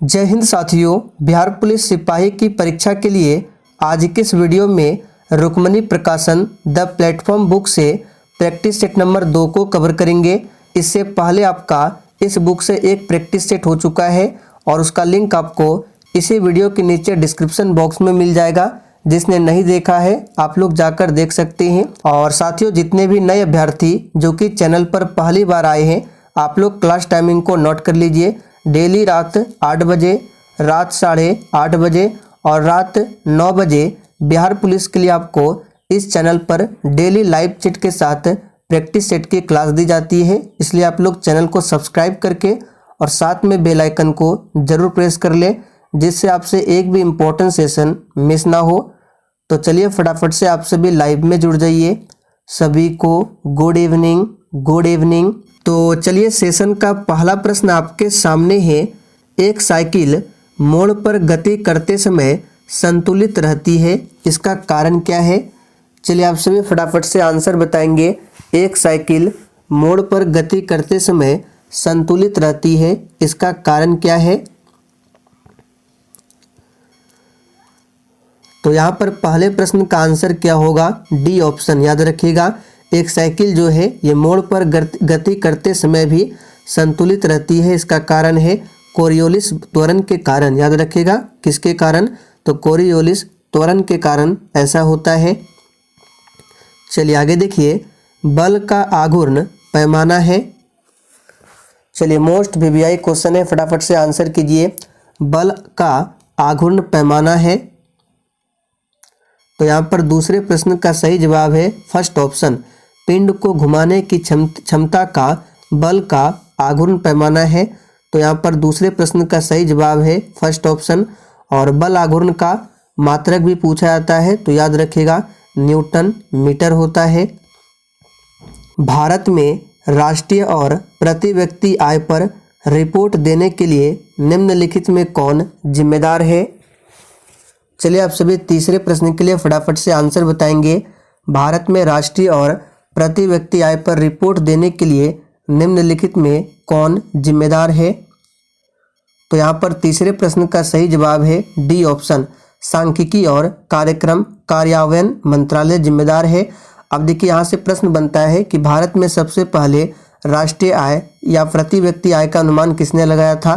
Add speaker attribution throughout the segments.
Speaker 1: जय हिंद साथियों। बिहार पुलिस सिपाही की परीक्षा के लिए आज के इस वीडियो में रुक्मणी प्रकाशन द प्लेटफॉर्म बुक से प्रैक्टिस सेट नंबर 2 को कवर करेंगे। इससे पहले आपका इस बुक से एक प्रैक्टिस सेट हो चुका है और उसका लिंक आपको इसी वीडियो के नीचे डिस्क्रिप्शन बॉक्स में मिल जाएगा। जिसने नहीं देखा है आप लोग जाकर देख सकते हैं। और साथियों, जितने भी नए अभ्यर्थी जो कि चैनल पर पहली बार आए हैं, आप लोग क्लास टाइमिंग को नोट कर लीजिए। डेली रात 8 बजे, रात 8:30 बजे और रात 9 बजे बिहार पुलिस के लिए आपको इस चैनल पर डेली लाइव चैट के साथ प्रैक्टिस सेट की क्लास दी जाती है। इसलिए आप लोग चैनल को सब्सक्राइब करके और साथ में बेल आइकन को जरूर प्रेस कर लें, जिससे आपसे एक भी इम्पोर्टेंट सेशन मिस ना हो। तो चलिए फटाफट से आप सभी लाइव में जुड़ जाइए। सभी को गुड इवनिंग, गुड इवनिंग। तो चलिए, सेशन का पहला प्रश्न आपके सामने है। एक साइकिल मोड़ पर गति करते समय संतुलित रहती है, इसका कारण क्या है? चलिए आप सभी फटाफट से आंसर बताएंगे। एक साइकिल मोड़ पर गति करते समय संतुलित रहती है, इसका कारण क्या है? तो यहाँ पर पहले प्रश्न का आंसर क्या होगा? D option. याद रखिएगा, एक साइकिल जो है ये मोड़ पर गति करते समय भी संतुलित रहती है। इसका कारण है कोरियोलिस त्वरण के कारण। याद रखिएगा, किसके कारण? तो कोरियोलिस त्वरण के कारण ऐसा होता है। चलिए आगे देखिए, बल का आघूर्ण पैमाना है। चलिए, मोस्ट वीवीआई क्वेश्चन है, फटाफट से आंसर कीजिए। बल का आघूर्ण पैमाना है। तो यहाँ पर दूसरे प्रश्न का सही जवाब है फर्स्ट ऑप्शन। पिंड को घुमाने की क्षमता का बल का आघूर्ण पैमाना है। तो यहाँ पर दूसरे प्रश्न का सही जवाब है फर्स्ट ऑप्शन। और बल आघूर्ण का मात्रक भी पूछा जाता है, तो याद रखिएगा न्यूटन मीटर होता है। भारत में राष्ट्रीय और प्रति व्यक्ति आय पर रिपोर्ट देने के लिए निम्नलिखित में कौन जिम्मेदार है? चलिए आप सभी तीसरे प्रश्न के लिए फटाफट से आंसर बताएंगे। भारत में राष्ट्रीय और प्रति व्यक्ति आय पर रिपोर्ट देने के लिए निम्नलिखित में कौन जिम्मेदार है? तो यहाँ पर तीसरे प्रश्न का सही जवाब है डी ऑप्शन। सांख्यिकी और कार्यक्रम कार्यान्वयन मंत्रालय जिम्मेदार है। अब देखिए, यहाँ से प्रश्न बनता है कि भारत में सबसे पहले राष्ट्रीय आय या प्रति व्यक्ति आय का अनुमान किसने लगाया था?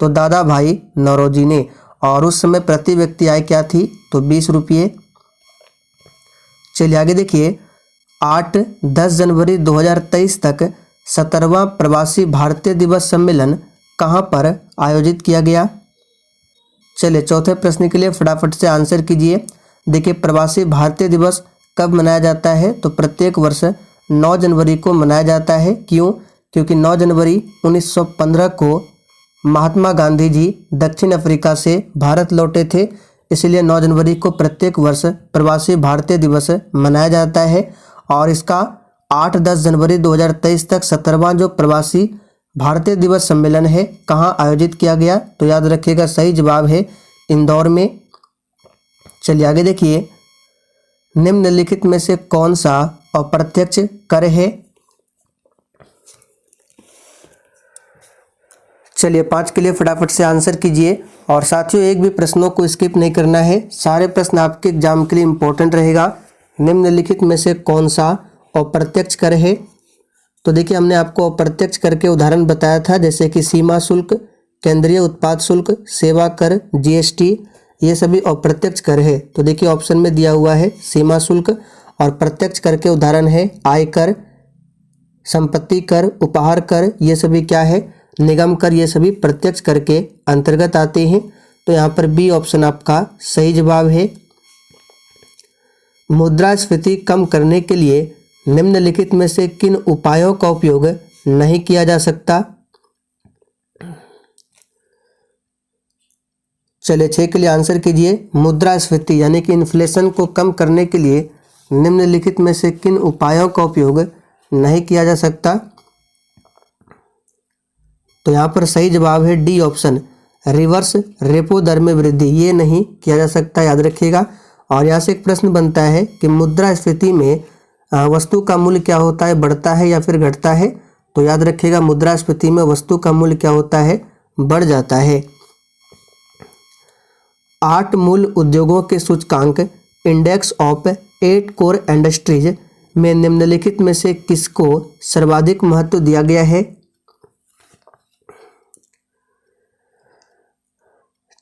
Speaker 1: तो दादा भाई नौरोजी ने। और उस समय प्रति व्यक्ति आय क्या थी? तो 20 रुपये। चलिए आगे देखिए, 8-10 जनवरी 2023 तक 17वां प्रवासी भारतीय दिवस सम्मेलन कहां पर आयोजित किया गया? चलिए चौथे प्रश्न के लिए फटाफट से आंसर कीजिए। देखिए, प्रवासी भारतीय दिवस कब मनाया जाता है? तो प्रत्येक वर्ष 9 जनवरी को मनाया जाता है। क्यों? क्योंकि 9 जनवरी 1915 को महात्मा गांधी जी दक्षिण अफ्रीका से भारत लौटे थे। इसलिए 9 जनवरी को प्रत्येक वर्ष प्रवासी भारतीय दिवस मनाया जाता है। और इसका 8-10 जनवरी 2023 तक 17वां जो प्रवासी भारतीय दिवस सम्मेलन है कहाँ आयोजित किया गया? तो याद रखिएगा सही जवाब है इंदौर में। चलिए आगे देखिए, निम्नलिखित में से कौन सा अप्रत्यक्ष कर है? चलिए 5 के लिए फटाफट से आंसर कीजिए। और साथियों, एक भी प्रश्नों को स्किप नहीं करना है, सारे प्रश्न आपके एग्जाम के लिए इम्पोर्टेंट रहेगा। निम्नलिखित में से कौन सा अप्रत्यक्ष कर है? तो देखिए, हमने आपको अप्रत्यक्ष कर के उदाहरण बताया था, जैसे कि सीमा शुल्क, केंद्रीय उत्पाद शुल्क, सेवा कर, जीएसटी, ये सभी अप्रत्यक्ष कर है। तो देखिए ऑप्शन में दिया हुआ है सीमा शुल्क। और प्रत्यक्ष कर के उदाहरण है आयकर, संपत्ति कर, उपहार कर, ये सभी क्या है? निगम कर। ये सभी प्रत्यक्ष कर के अंतर्गत आते हैं। तो यहाँ पर बी ऑप्शन आपका सही जवाब है। मुद्रास्फीति कम करने के लिए निम्नलिखित में से किन उपायों का उपयोग नहीं किया जा सकता? चलिए 6 के लिए आंसर कीजिए। मुद्रास्फीति यानी कि इन्फ्लेशन को कम करने के लिए निम्नलिखित में से किन उपायों का उपयोग नहीं किया जा सकता? तो यहाँ पर सही जवाब है डी ऑप्शन, रिवर्स रेपो दर में वृद्धि। ये नहीं किया जा सकता, याद रखिएगा। और यहाँ से एक प्रश्न बनता है कि मुद्रास्फीति में वस्तु का मूल्य क्या होता है, बढ़ता है या फिर घटता है? तो याद रखिएगा मुद्रास्फीति में वस्तु का मूल्य क्या होता है, बढ़ जाता है। 8 मूल उद्योगों के सूचकांक इंडेक्स ऑफ 8 कोर इंडस्ट्रीज में निम्नलिखित में से किसको सर्वाधिक महत्व दिया गया है?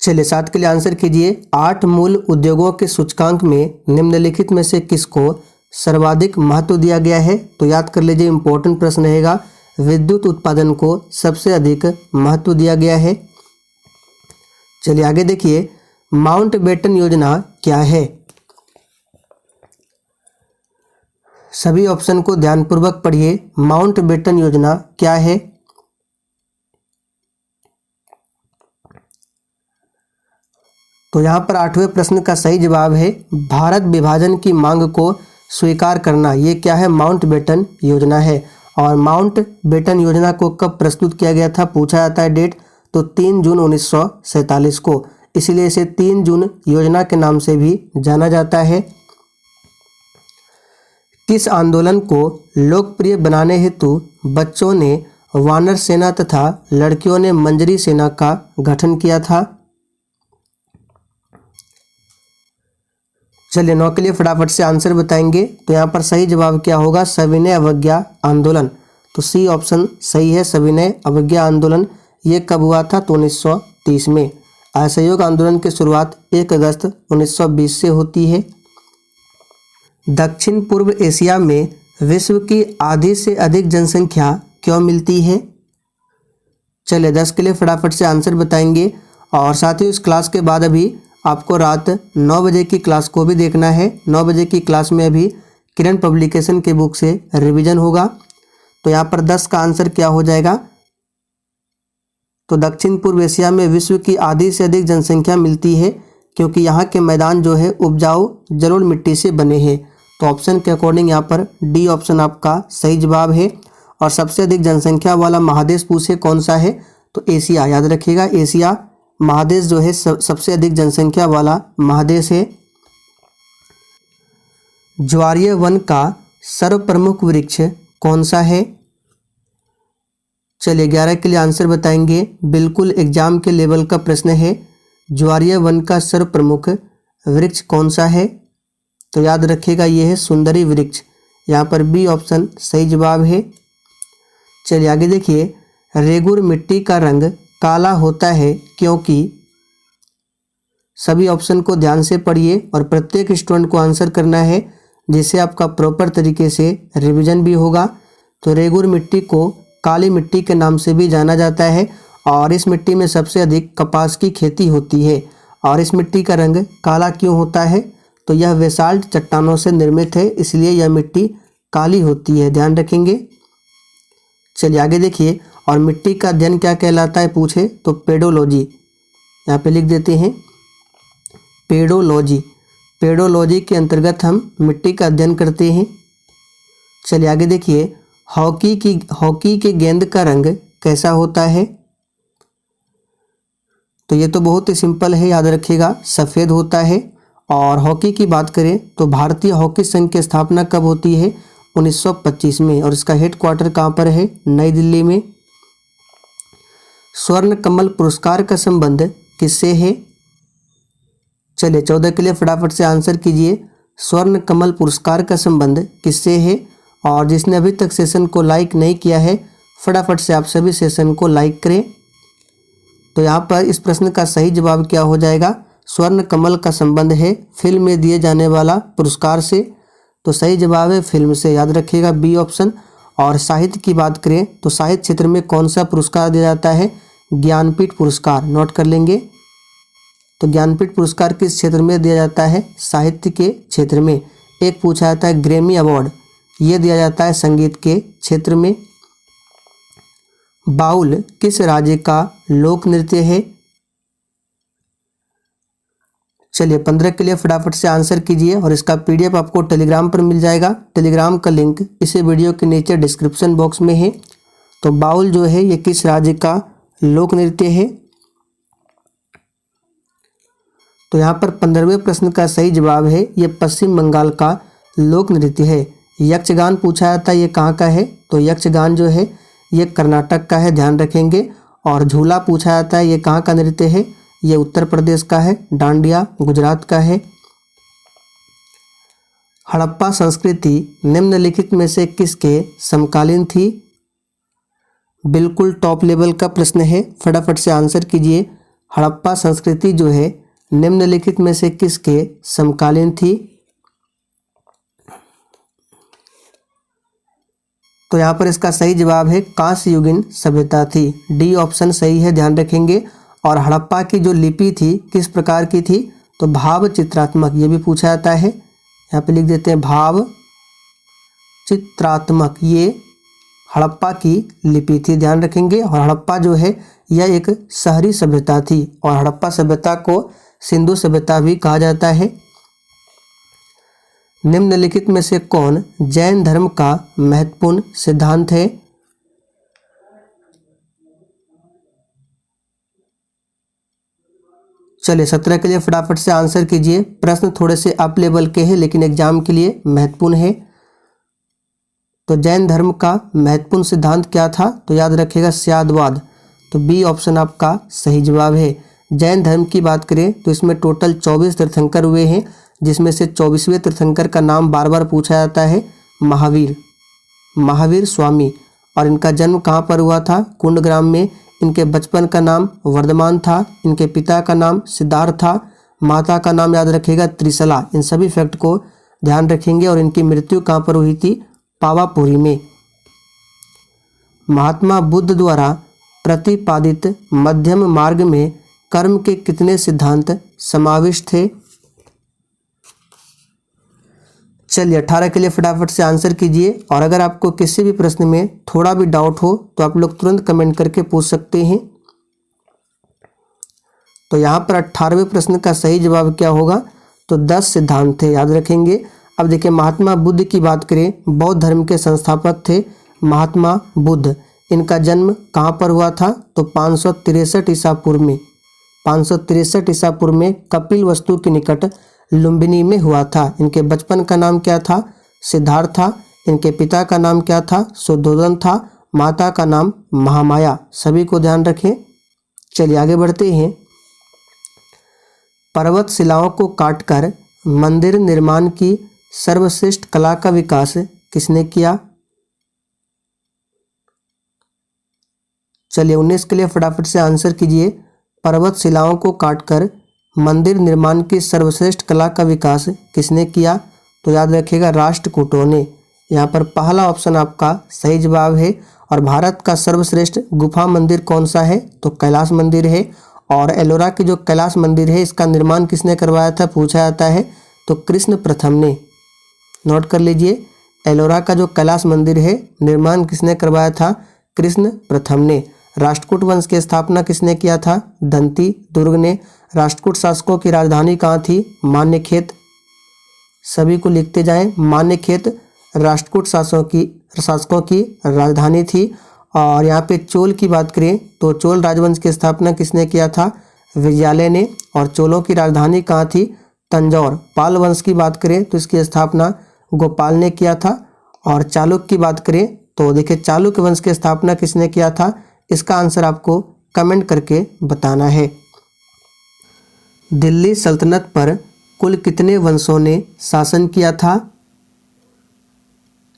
Speaker 1: चलिए 7 के लिए आंसर कीजिए। 8 मूल उद्योगों के सूचकांक में निम्नलिखित में से किसको सर्वाधिक महत्व दिया गया है? तो याद कर लीजिए, इंपॉर्टेंट प्रश्न रहेगा। विद्युत उत्पादन को सबसे अधिक महत्व दिया गया है। चलिए आगे देखिए, माउंटबेटन योजना क्या है? सभी ऑप्शन को ध्यानपूर्वक पढ़िए। माउंटबेटन योजना क्या है? तो यहाँ पर 8वें प्रश्न का सही जवाब है भारत विभाजन की मांग को स्वीकार करना। ये क्या है? माउंटबेटन योजना है। और माउंटबेटन योजना को कब प्रस्तुत किया गया था, पूछा जाता है डेट, तो 3 जून 1947 को। इसलिए इसे 3 जून योजना के नाम से भी जाना जाता है। किस आंदोलन को लोकप्रिय बनाने हेतु बच्चों ने वानर सेना तथा लड़कियों ने मंजरी सेना का गठन किया था? चलिए 9 के लिए फटाफट से आंसर बताएंगे। तो यहाँ पर सही जवाब क्या होगा? सविनय अवज्ञा आंदोलन। तो सी ऑप्शन सही है, सविनय अवज्ञा आंदोलन। ये कब हुआ था? तो 1930 में। असहयोग आंदोलन की शुरुआत 1 अगस्त 1920 से होती है। दक्षिण पूर्व एशिया में विश्व की आधी से अधिक जनसंख्या क्यों मिलती है? चलिए 10 के लिए फटाफट से आंसर बताएंगे। और साथ ही उस क्लास के बाद अभी आपको रात 9 बजे की क्लास को भी देखना है। 9 बजे की क्लास में अभी किरण पब्लिकेशन के बुक से रिवीजन होगा। तो यहाँ पर 10 का आंसर क्या हो जाएगा? तो दक्षिण पूर्व एशिया में विश्व की आधी से अधिक जनसंख्या मिलती है क्योंकि यहाँ के मैदान जो है उपजाऊ जलोढ़ मिट्टी से बने हैं। तो ऑप्शन के अकॉर्डिंग यहाँ पर डी ऑप्शन आपका सही जवाब है। और सबसे अधिक जनसंख्या वाला महादेश पूछे कौन सा है? तो एशिया। याद रखिएगा, एशिया महादेश जो है सबसे अधिक जनसंख्या वाला महादेश है। ज्वारीय वन का सर्वप्रमुख वृक्ष कौन सा है? चलिए 11 के लिए आंसर बताएंगे। बिल्कुल एग्जाम के लेवल का प्रश्न है। ज्वारीय वन का सर्वप्रमुख वृक्ष कौन सा है? तो याद रखिएगा, ये है सुंदरी वृक्ष। यहाँ पर बी ऑप्शन सही जवाब है। चलिए आगे देखिए, रेगुर मिट्टी का रंग काला होता है क्योंकि? सभी ऑप्शन को ध्यान से पढ़िए और प्रत्येक स्टूडेंट को आंसर करना है जिससे आपका प्रॉपर तरीके से रिवीजन भी होगा। तो रेगुर मिट्टी को काली मिट्टी के नाम से भी जाना जाता है और इस मिट्टी में सबसे अधिक कपास की खेती होती है। और इस मिट्टी का रंग काला क्यों होता है? तो यह बेसाल्ट चट्टानों से निर्मित है, इसलिए यह मिट्टी काली होती है, ध्यान रखेंगे। चलिए आगे देखिए, और मिट्टी का अध्ययन क्या कहलाता है पूछे? तो पेडोलॉजी। यहाँ पे लिख देते हैं पेडोलॉजी। पेडोलॉजी के अंतर्गत हम मिट्टी का अध्ययन करते हैं। चलिए आगे देखिए, हॉकी की गेंद का रंग कैसा होता है? तो ये तो बहुत ही सिंपल है, याद रखिएगा, सफ़ेद होता है। और हॉकी की बात करें तो भारतीय हॉकी संघ की स्थापना कब होती है? 1925 में। और इसका हेडक्वार्टर कहाँ पर है? नई दिल्ली में। स्वर्ण कमल पुरस्कार का संबंध किससे है? चलिए 14 के लिए फटाफट से आंसर कीजिए। स्वर्ण कमल पुरस्कार का संबंध किससे है? और जिसने अभी तक सेशन को लाइक नहीं किया है, फटाफट से आप सभी सेशन को लाइक करें। तो यहाँ पर इस प्रश्न का सही जवाब क्या हो जाएगा? स्वर्ण कमल का संबंध है फिल्म में दिए जाने वाला पुरस्कार से। तो सही जवाब है फिल्म से, याद रखिएगा, बी ऑप्शन। और साहित्य की बात करें तो साहित्य क्षेत्र में कौन सा पुरस्कार दिया जाता है? ज्ञानपीठ पुरस्कार, नोट कर लेंगे। तो ज्ञानपीठ पुरस्कार किस क्षेत्र में दिया जाता है? साहित्य के क्षेत्र में। एक पूछा जाता है ग्रैमी अवार्ड, ये दिया जाता है संगीत के क्षेत्र में। बाउल किस राज्य का लोक नृत्य है? चलिए 15 के लिए फटाफट से आंसर कीजिए और इसका पीडीएफ आपको टेलीग्राम पर मिल जाएगा। टेलीग्राम का लिंक इसी वीडियो के नीचे डिस्क्रिप्शन बॉक्स में है। तो बाउल जो है ये किस राज्य का लोक नृत्य है? तो यहाँ पर 15वें प्रश्न का सही जवाब है ये पश्चिम बंगाल का लोक नृत्य है। यक्षगान पूछा जाता है, ये कहाँ का है? तो यक्षगान जो है ये कर्नाटक का है, ध्यान रखेंगे। और झूला पूछा जाता है, ये कहाँ का नृत्य है? ये उत्तर प्रदेश का है। डांडिया गुजरात का है। हड़प्पा संस्कृति निम्नलिखित में से किसके समकालीन थी? बिल्कुल टॉप लेवल का प्रश्न है, फटाफट से आंसर कीजिए। हड़प्पा संस्कृति जो है निम्नलिखित में से किसके समकालीन थी? तो यहाँ पर इसका सही जवाब है कांस्य युगीन सभ्यता थी। डी ऑप्शन सही है, ध्यान रखेंगे। और हड़प्पा की जो लिपि थी किस प्रकार की थी? तो भाव चित्रात्मक, ये भी पूछा जाता है। यहाँ पे लिख देते हैं भाव चित्रात्मक, ये हड़प्पा की लिपि थी, ध्यान रखेंगे। और हड़प्पा जो है यह एक शहरी सभ्यता थी और हड़प्पा सभ्यता को सिंधु सभ्यता भी कहा जाता है। निम्नलिखित में से कौन जैन धर्म का महत्वपूर्ण सिद्धांत है? चलिए 17 के लिए फटाफट से आंसर कीजिए। प्रश्न थोड़े से अप लेवल के हैं लेकिन एग्जाम के लिए महत्वपूर्ण है। तो जैन धर्म का महत्वपूर्ण सिद्धांत क्या था? तो याद रखिएगा स्यादवाद। तो बी ऑप्शन आपका सही जवाब है। जैन धर्म की बात करें तो इसमें टोटल 24 तीर्थंकर हुए हैं, जिसमें से 24वें तीर्थंकर का नाम बार बार पूछा जाता है महावीर स्वामी। और इनका जन्म कहाँ पर हुआ था? कुंडग्राम में। इनके बचपन का नाम वर्धमान था। इनके पिता का नाम सिद्धार्थ था। माता का नाम याद रखिएगा त्रिशला। इन सभी फैक्ट को ध्यान रखेंगे। और इनकी मृत्यु कहाँ पर हुई थी? पावापुरी में। महात्मा बुद्ध द्वारा प्रतिपादित मध्यम मार्ग में कर्म के कितने सिद्धांत समाविष्ट थे? चलिए 18 के लिए फटाफट से आंसर कीजिए। और अगर आपको किसी भी प्रश्न में थोड़ा भी डाउट हो तो आप लोग तुरंत कमेंट करके पूछ सकते हैं। तो यहाँ पर 18वें प्रश्न का सही जवाब क्या होगा? तो 10 सिद्धांत थे, याद रखेंगे। अब देखिए महात्मा बुद्ध की बात करें, बौद्ध धर्म के संस्थापक थे महात्मा बुद्ध। इनका जन्म कहाँ पर हुआ था? तो 563 ईसा पूर्व में। 563 ईसा पूर्व में कपिल वस्तु के निकट लुम्बिनी में हुआ था। इनके बचपन का नाम क्या था? सिद्धार्थ था। इनके पिता का नाम क्या था? शुद्धोदन था। माता का नाम महामाया। सभी को ध्यान रखें। चलिए आगे बढ़ते हैं। पर्वत शिलाओं को काटकर मंदिर निर्माण की सर्वश्रेष्ठ कला का विकास किसने किया? चलिए 19 के लिए फटाफट से आंसर कीजिए। पर्वत शिलाओं को काटकर मंदिर निर्माण की सर्वश्रेष्ठ कला का विकास किसने किया? तो याद रखिएगा राष्ट्रकूटों ने। यहाँ पर पहला ऑप्शन आपका सही जवाब है। और भारत का सर्वश्रेष्ठ गुफा मंदिर कौन सा है? तो कैलाश मंदिर है। और एलोरा की जो कैलाश मंदिर है इसका निर्माण किसने करवाया था पूछा जाता है? तो कृष्ण प्रथम ने। नोट कर लीजिए, एलोरा का जो कैलाश मंदिर है निर्माण किसने करवाया था? कृष्ण प्रथम ने। राष्ट्रकूट वंश की स्थापना किसने किया था? दंती दुर्ग ने। राष्ट्रकूट शासकों की राजधानी कहाँ थी? मान्यखेत। सभी को लिखते जाएं, मान्यखेत राष्ट्रकूट शासकों की राजधानी थी। और यहाँ पे चोल की बात करें तो चोल राजवंश की स्थापना किसने किया था? विजयालय ने। और चोलों की राजधानी कहाँ थी? तंजौर। पाल वंश की बात करें तो इसकी स्थापना गोपाल ने किया था। और चालुक्य की बात करें तो देखिए चालुक्य वंश की स्थापना किसने किया था? इसका आंसर आपको कमेंट करके बताना है। दिल्ली सल्तनत पर कुल कितने वंशों ने शासन किया था?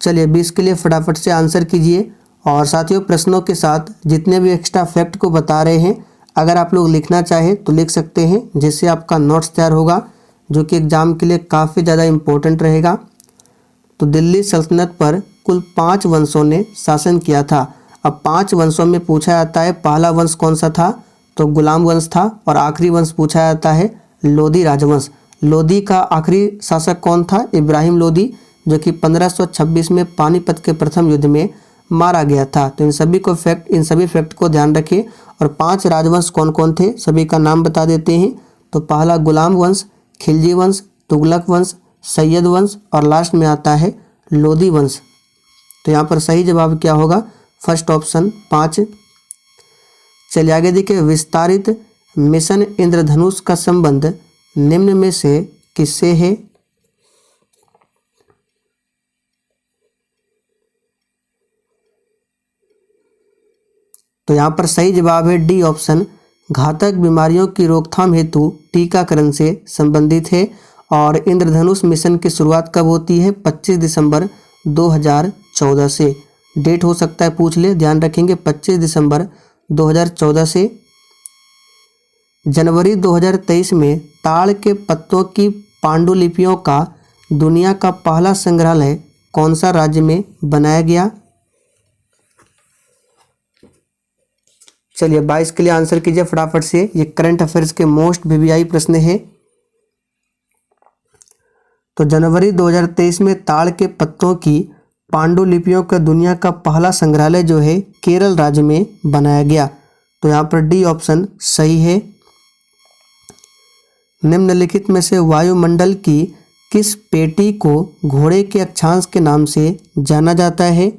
Speaker 1: चलिए 20 के लिए फटाफट से आंसर कीजिए। और साथियों प्रश्नों के साथ जितने भी एक्स्ट्रा फैक्ट को बता रहे हैं अगर आप लोग लिखना चाहें तो लिख सकते हैं, जिससे आपका नोट्स तैयार होगा जो कि एग्जाम के लिए काफ़ी ज़्यादा इम्पोर्टेंट रहेगा। तो दिल्ली सल्तनत पर कुल 5 वंशों ने शासन किया था। अब 5 वंशों में पूछा जाता है पहला वंश कौन सा था? तो गुलाम वंश था। और आखिरी वंश पूछा जाता है लोधी राजवंश। लोधी का आखिरी शासक कौन था? इब्राहिम लोधी, जो कि 1526 में पानीपत के प्रथम युद्ध में मारा गया था। तो इन सभी फैक्ट को ध्यान रखें। और 5 राजवंश कौन कौन थे सभी का नाम बता देते हैं। तो पहला गुलाम वंश, खिलजी वंश, तुगलक वंश, सैयद वंश और लास्ट में आता है लोधी वंश। तो यहाँ पर सही जवाब क्या होगा? First option 5। चलिए आगे देखिए। विस्तारित मिशन इंद्रधनुष का संबंध निम्न में से किससे है? तो यहाँ पर सही जवाब है डी ऑप्शन घातक बीमारियों की रोकथाम हेतु टीकाकरण से संबंधित है। और इंद्रधनुष मिशन की शुरुआत कब होती है? 25 दिसंबर 2014 से। डेट हो सकता है पूछ ले, ध्यान रखेंगे 25 दिसंबर 2014 से। जनवरी 2023 में ताड़ के पत्तों की पांडुलिपियों का दुनिया का पहला संग्रहालय कौन सा राज्य में बनाया गया? चलिए 22 के लिए आंसर कीजिए फटाफट से। ये करंट अफेयर्स के मोस्ट वीवीआई प्रश्न है। तो जनवरी 2023 में ताड़ के पत्तों की पांडुलिपियों का दुनिया का पहला संग्रहालय जो है केरल राज्य में बनाया गया। तो यहाँ पर डी ऑप्शन सही है। निम्नलिखित में से वायुमंडल की किस पेटी को घोड़े के अक्षांश के नाम से जाना जाता है?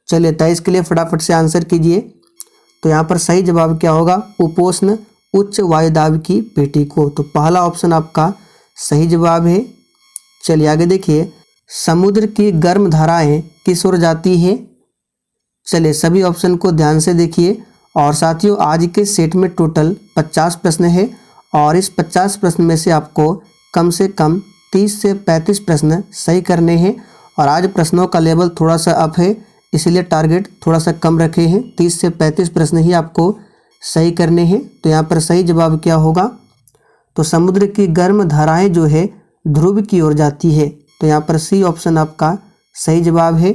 Speaker 1: चलिए 23 के लिए फटाफट से आंसर कीजिए। तो यहाँ पर सही जवाब क्या होगा? उपोष्ण उच्च वायुदाब की पेटी को। तो पहला ऑप्शन आपका सही जवाब है। चलिए आगे देखिए, समुद्र की गर्म धाराएं किस ओर जाती है? चलिए सभी ऑप्शन को ध्यान से देखिए। और साथियों आज के सेट में टोटल 50 प्रश्न है और इस 50 प्रश्न में से आपको कम से कम 30 से 35 प्रश्न सही करने हैं। और आज प्रश्नों का लेवल थोड़ा सा अप है, इसलिए टारगेट थोड़ा सा कम रखे हैं। 30 से 35 प्रश्न ही आपको सही करने हैं। तो यहाँ पर सही जवाब क्या होगा? तो समुद्र की गर्म धाराएं जो है ध्रुव की ओर जाती है। तो यहाँ पर सी ऑप्शन आपका सही जवाब है।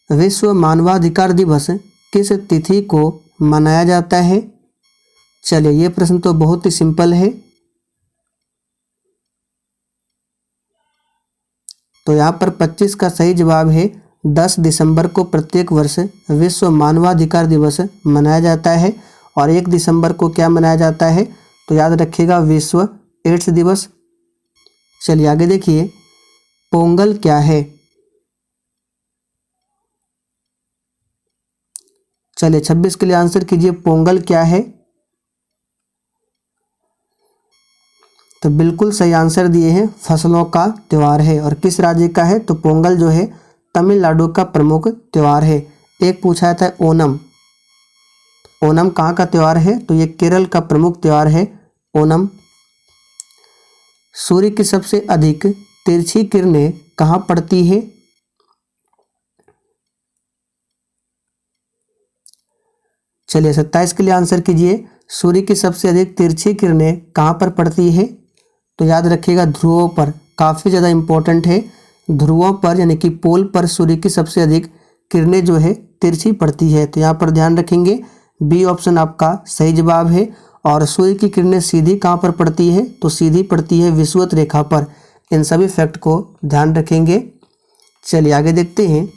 Speaker 1: विश्व मानवाधिकार दिवस किस तिथि को मनाया जाता है? चलिए ये प्रश्न तो बहुत ही सिंपल है। तो यहाँ पर 25 का सही जवाब है। 10 दिसंबर को प्रत्येक वर्ष विश्व मानवाधिकार दिवस मनाया जाता है। और 1 दिसंबर को क्या मनाया जाता है? तो याद रखिएगा विश्व एड्स दिवस। चलिए आगे देखिए, पोंगल क्या है? चलिए 26 के लिए आंसर कीजिए, पोंगल क्या है? तो बिल्कुल सही आंसर दिए हैं, फसलों का त्यौहार है। और किस राज्य का है? तो पोंगल जो है तमिलनाडु का प्रमुख त्यौहार है। एक पूछा था ओनम, ओनम कहाँ का त्यौहार है? तो ये केरल का प्रमुख त्यौहार है ओनम। सूर्य की सबसे अधिक तिरछी किरणें कहाँ पड़ती है? चलिए 27 के लिए आंसर कीजिए, सूर्य की सबसे अधिक तिरछी किरणें कहाँ पर पड़ती है? तो याद रखिएगा ध्रुवों पर, काफ़ी ज़्यादा इंपॉर्टेंट है। ध्रुवों पर यानी कि पोल पर सूर्य की सबसे अधिक किरणें जो है तिरछी पड़ती है। तो यहाँ पर ध्यान रखेंगे बी ऑप्शन आपका सही जवाब है। और सूर्य की किरणें सीधी कहाँ पर पड़ती है? तो सीधी पड़ती है विषुवत रेखा पर। इन सभी फैक्ट को ध्यान रखेंगे। चलिए आगे देखते हैं,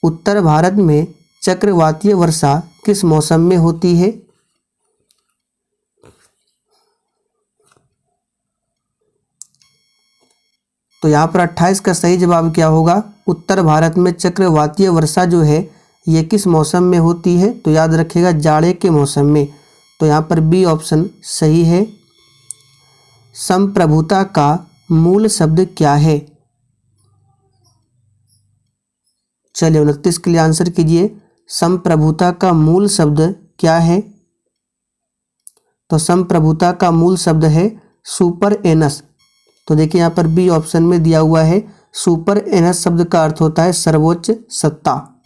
Speaker 1: उत्तर भारत में चक्रवातीय वर्षा किस मौसम में होती है? तो यहाँ पर 28 का सही जवाब क्या होगा? उत्तर भारत में चक्रवातीय वर्षा जो है ये किस मौसम में होती है? तो याद रखिएगा जाड़े के मौसम में। तो यहाँ पर बी ऑप्शन सही है। संप्रभुता का मूल शब्द क्या है? चलिए 29 के लिए आंसर कीजिए, संप्रभुता का मूल शब्द क्या है? तो संप्रभुता का मूल शब्द है सुपर एनस। तो देखिए यहाँ पर बी ऑप्शन में दिया हुआ है, सुपर एनस शब्द का अर्थ होता है सर्वोच्च सत्ता।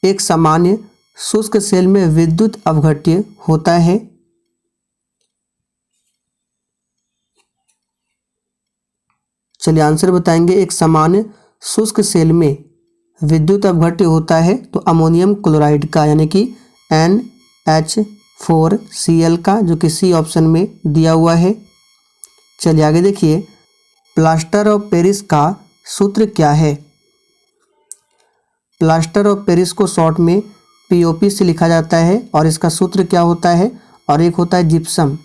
Speaker 1: एक सामान्य शुष्क सेल में विद्युत अपघट्य होता है। चलिए आंसर बताएंगे, एक सामान्य शुष्क सेल में विद्युत अपघट्य होता है तो अमोनियम क्लोराइड का यानी कि NH4Cl का, जो कि सी ऑप्शन में दिया हुआ है। चलिए आगे देखिए, प्लास्टर ऑफ पेरिस का सूत्र क्या है? प्लास्टर ऑफ पेरिस को शॉर्ट में POP से लिखा जाता है और इसका सूत्र क्या होता है? और एक होता है जिप्सम,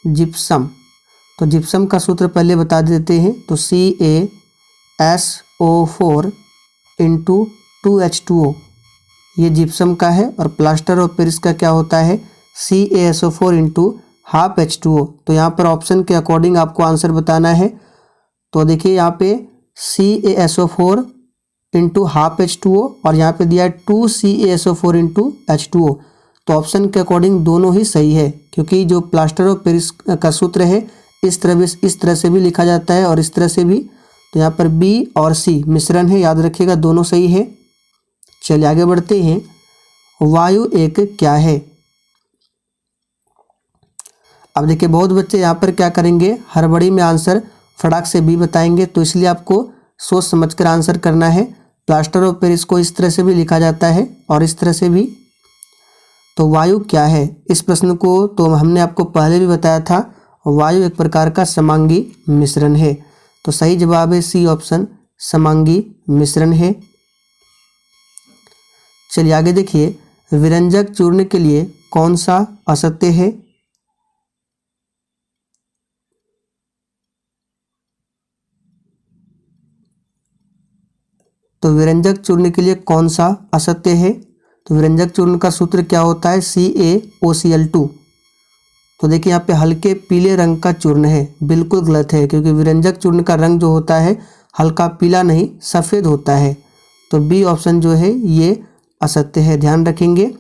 Speaker 1: जिप्सम। तो जिप्सम का सूत्र पहले बता देते हैं। तो CaSO4 × 2H2O ये जिप्सम का है। और प्लास्टर ऑफ पेरिस का क्या होता है? CaSO4 × 12H2O। तो यहाँ पर ऑप्शन के अकॉर्डिंग आपको आंसर बताना है। तो देखिए यहाँ पे CaSO4 इंटू हाफ H2O और यहाँ पे दिया है 2CaSO4 इंटू H2O। तो ऑप्शन के अकॉर्डिंग दोनों ही सही है, क्योंकि जो प्लास्टर ऑफ पेरिस का सूत्र है इस तरह से भी लिखा जाता है और इस तरह से भी। तो यहाँ पर B और C मिश्रण है, याद रखिएगा दोनों सही है। चलिए आगे बढ़ते हैं। वायु एक क्या है? अब देखिए बहुत बच्चे यहाँ पर क्या करेंगे, हड़बड़ी में आंसर फटाक से B बताएंगे, तो इसलिए आपको सोच समझकर आंसर करना है। प्लास्टर ऑफ पेरिस को इस तरह से भी लिखा जाता है और इस तरह से भी। तो वायु क्या है, इस प्रश्न को तो हमने आपको पहले भी बताया था। वायु एक प्रकार का समांगी मिश्रण है। तो सही जवाब है C ऑप्शन, समांगी मिश्रण है। चलिए आगे देखिए, विरंजक चूर्ण के लिए कौन सा असत्य है? तो विरंजक चूर्ण के लिए कौन सा असत्य है? तो विरंजक चूर्ण का सूत्र क्या होता है? CaOCl2। तो देखिए यहाँ पे हल्के पीले रंग का चूर्ण है, बिल्कुल गलत है, क्योंकि विरंजक चूर्ण का रंग जो होता है हल्का पीला नहीं सफ़ेद होता है। तो B ऑप्शन जो है ये असत्य है, ध्यान रखेंगे।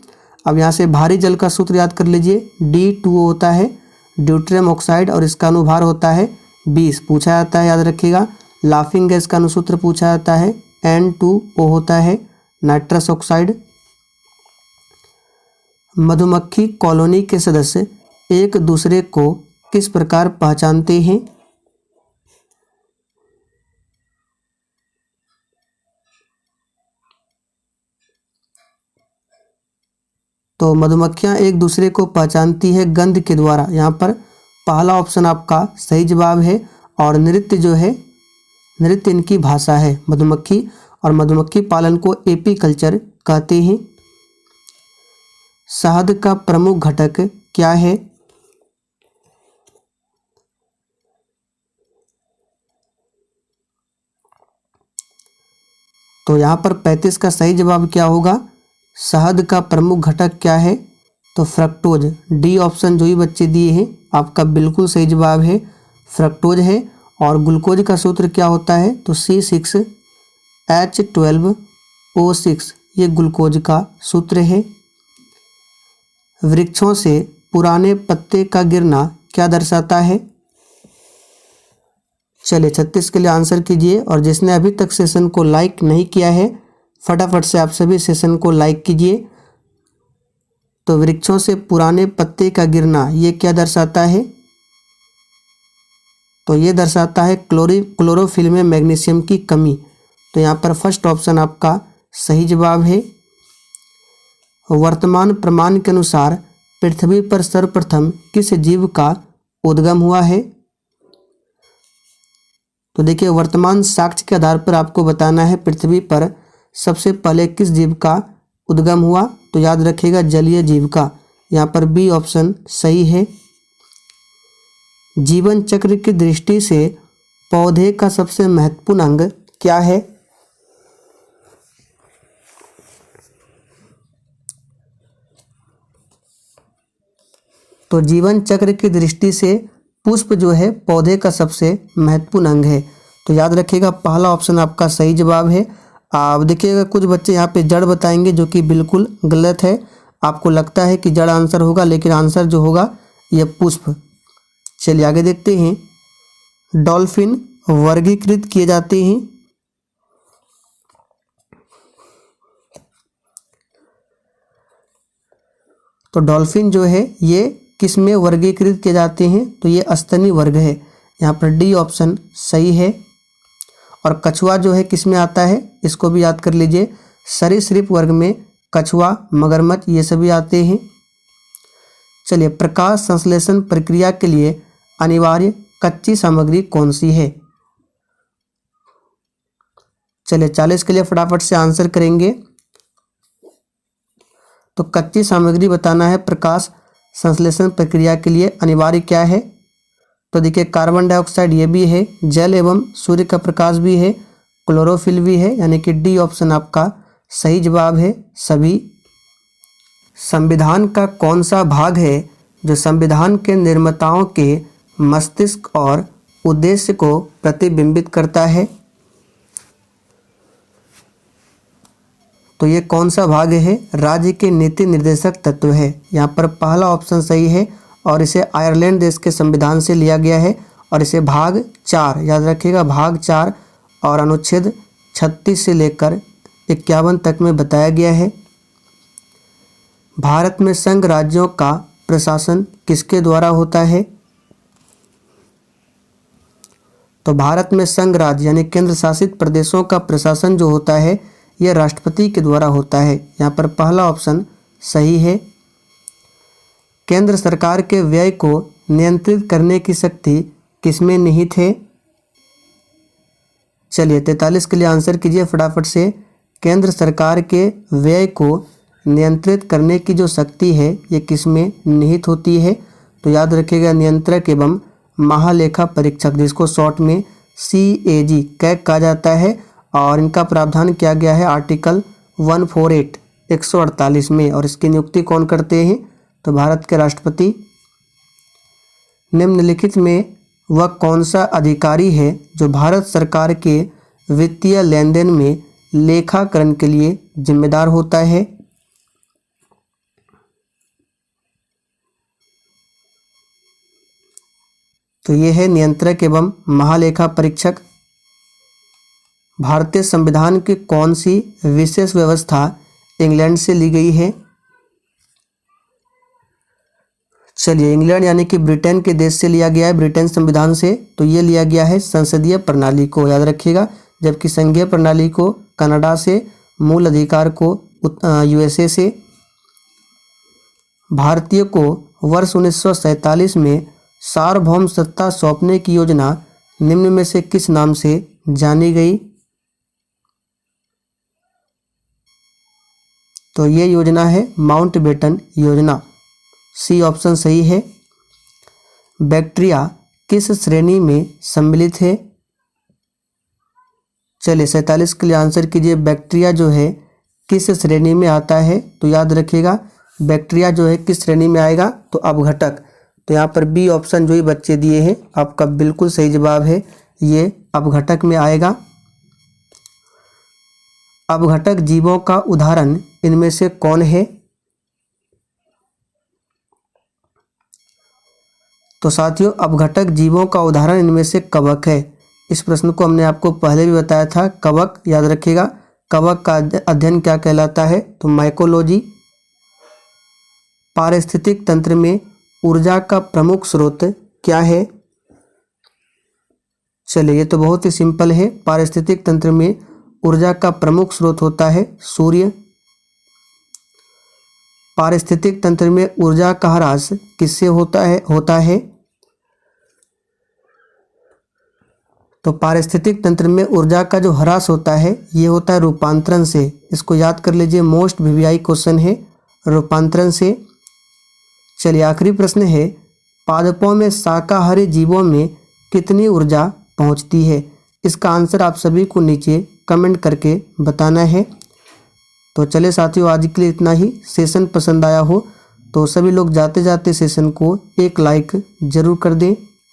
Speaker 1: अब यहाँ से भारी जल का सूत्र याद कर लीजिए, D2O होता है ड्यूटेरियम ऑक्साइड और इसका अनुभार होता है 20, पूछा जाता है, याद रखिएगा। लाफिंग गैस का अनुसूत्र पूछा जाता है, N2O होता है नाइट्रस ऑक्साइड। मधुमक्खी कॉलोनी के सदस्य एक दूसरे को किस प्रकार पहचानते हैं? तो मधुमक्खियां एक दूसरे को पहचानती है गंध के द्वारा। यहाँ पर पहला ऑप्शन आपका सही जवाब है। और नृत्य जो है, नृत्य इनकी भाषा है मधुमक्खी, और मधुमक्खी पालन को एपीकल्चर कहते हैं। शहद का प्रमुख घटक क्या है? तो यहाँ पर 35 का सही जवाब क्या होगा? शहद का प्रमुख घटक क्या है? तो फ्रक्टोज। D ऑप्शन जो ही बच्चे दिए हैं आपका बिल्कुल सही जवाब है, फ्रक्टोज है। और ग्लूकोज का सूत्र क्या होता है? तो C6H12O6, ये ग्लूकोज का सूत्र है। वृक्षों से पुराने पत्ते का गिरना क्या दर्शाता है? चलिए 36 के लिए आंसर कीजिए, और जिसने अभी तक सेशन को लाइक नहीं किया है फटाफट से आप सभी सेशन को लाइक कीजिए। तो वृक्षों से पुराने पत्ते का गिरना ये क्या दर्शाता है? तो ये दर्शाता है क्लोरोफिल में मैग्नीशियम की कमी। तो यहाँ पर फर्स्ट ऑप्शन आपका सही जवाब है। वर्तमान प्रमाण के अनुसार पृथ्वी पर सर्वप्रथम किस जीव का उद्गम हुआ है? तो देखिए वर्तमान साक्ष्य के आधार पर आपको बताना है पृथ्वी पर सबसे पहले किस जीव का उद्गम हुआ। तो याद रखिएगा जलीय जीव का। यहाँ पर B ऑप्शन सही है। जीवन चक्र की दृष्टि से पौधे का सबसे महत्वपूर्ण अंग क्या है? तो जीवन चक्र की दृष्टि से पुष्प जो है पौधे का सबसे महत्वपूर्ण अंग है। तो याद रखिएगा पहला ऑप्शन आपका सही जवाब है। अब देखिएगा कुछ बच्चे यहाँ पे जड़ बताएंगे, जो कि बिल्कुल गलत है। आपको लगता है कि जड़ आंसर होगा, लेकिन आंसर जो होगा यह पुष्प। चलिए आगे देखते हैं। डॉल्फिन वर्गीकृत किए जाते हैं। तो डॉल्फिन जो है ये किस में वर्गीकृत किए जाते हैं? तो ये स्तनी वर्ग है। यहाँ पर D ऑप्शन सही है। और कछुआ जो है किस में आता है? इसको भी याद कर लीजिए। सरीसृप वर्ग में कछुआ, मगरमच्छ ये सभी आते हैं। चलिए प्रकाश संश्लेषण प्रक्रिया के लिए अनिवार्य कच्ची सामग्री कौन सी है? चलिए 40 के लिए फटाफट से आंसर करेंगे। तो कच्ची सामग्री बताना है प्रकाश संश्लेषण प्रक्रिया के लिए अनिवार्य क्या है? तो देखिए कार्बन डाइऑक्साइड ये भी है, जल एवं सूर्य का प्रकाश भी है, क्लोरोफिल भी है, यानी कि D ऑप्शन आपका सही जवाब है सभी। संविधान का कौन सा भाग है जो संविधान के निर्माताओं के मस्तिष्क और उद्देश्य को प्रतिबिंबित करता है? तो ये कौन सा भाग है? राज्य के नीति निर्देशक तत्व है। यहाँ पर पहला ऑप्शन सही है और इसे आयरलैंड देश के संविधान से लिया गया है और इसे भाग 4 याद रखिएगा, भाग 4 और अनुच्छेद 36 से लेकर 51 तक में बताया गया है। भारत में संघ राज्यों का प्रशासन किसके द्वारा होता है? तो भारत में संघ राज्य यानी केंद्र शासित प्रदेशों का प्रशासन जो होता है यह राष्ट्रपति के द्वारा होता है। यहाँ पर पहला ऑप्शन सही है। केंद्र सरकार के व्यय को नियंत्रित करने की शक्ति किसमें निहित है? चलिए 43 के लिए आंसर कीजिए फटाफट से। केंद्र सरकार के व्यय को नियंत्रित करने की जो शक्ति है ये किसमें निहित होती है? तो याद रखिएगा नियंत्रक एवं महालेखा परीक्षक, जिसको शॉर्ट में CAG कैग कहा जाता है, और इनका प्रावधान किया गया है आर्टिकल 148 148 में। और इसकी नियुक्ति कौन करते हैं? तो भारत के राष्ट्रपति। निम्नलिखित में वह कौन सा अधिकारी है जो भारत सरकार के वित्तीय लेन देन में लेखाकरण के लिए जिम्मेदार होता है? तो ये है नियंत्रक एवं महालेखा परीक्षक। भारतीय संविधान की कौन सी विशेष व्यवस्था इंग्लैंड से ली गई है? चलिए इंग्लैंड यानी कि ब्रिटेन के देश से लिया गया है, ब्रिटेन संविधान से। तो ये लिया गया है संसदीय प्रणाली को, याद रखिएगा, जबकि संघीय प्रणाली को कनाडा से, मूल अधिकार को USA से। भारतीय को वर्ष 1947 में सार्वभौम सत्ता सौंपने की योजना निम्न में से किस नाम से जानी गई? तो ये योजना है माउंटबेटन योजना, C ऑप्शन सही है। बैक्टीरिया किस श्रेणी में सम्मिलित है? चलिए 47 के लिए आंसर कीजिए। बैक्टीरिया जो है किस श्रेणी में आता है? तो याद रखिएगा बैक्टीरिया जो है किस श्रेणी में आएगा? तो अपघटक। तो यहाँ पर B ऑप्शन जो ही बच्चे दिए हैं आपका बिल्कुल सही जवाब है, ये अपघटक में आएगा। अपघटक जीवों का उदाहरण इनमें से कौन है? तो साथियों अपघटक जीवों का उदाहरण इनमें से कवक है। इस प्रश्न को हमने आपको पहले भी बताया था। कवक याद रखिएगा, कवक का अध्ययन क्या कहलाता है? तो माइकोलॉजी। पारिस्थितिक तंत्र में ऊर्जा का प्रमुख स्रोत क्या है? चलिए ये तो बहुत ही सिंपल है। पारिस्थितिक तंत्र में ऊर्जा का प्रमुख स्रोत होता है सूर्य। पारिस्थितिक तंत्र में ऊर्जा का ह्रास किससे होता है? तो पारिस्थितिक तंत्र में ऊर्जा का जो ह्रास होता है ये होता है रूपांतरण से। इसको याद कर लीजिए, मोस्ट VVI क्वेश्चन है, रूपांतरण से। चलिए आखिरी प्रश्न है, पादपों में शाकाहारी जीवों में कितनी ऊर्जा पहुंचती है? इसका आंसर आप सभी को नीचे कमेंट करके बताना है। तो चले साथियों आज के लिए इतना ही। सेशन पसंद आया हो तो सभी लोग जाते जाते सेशन को एक लाइक ज़रूर कर दें।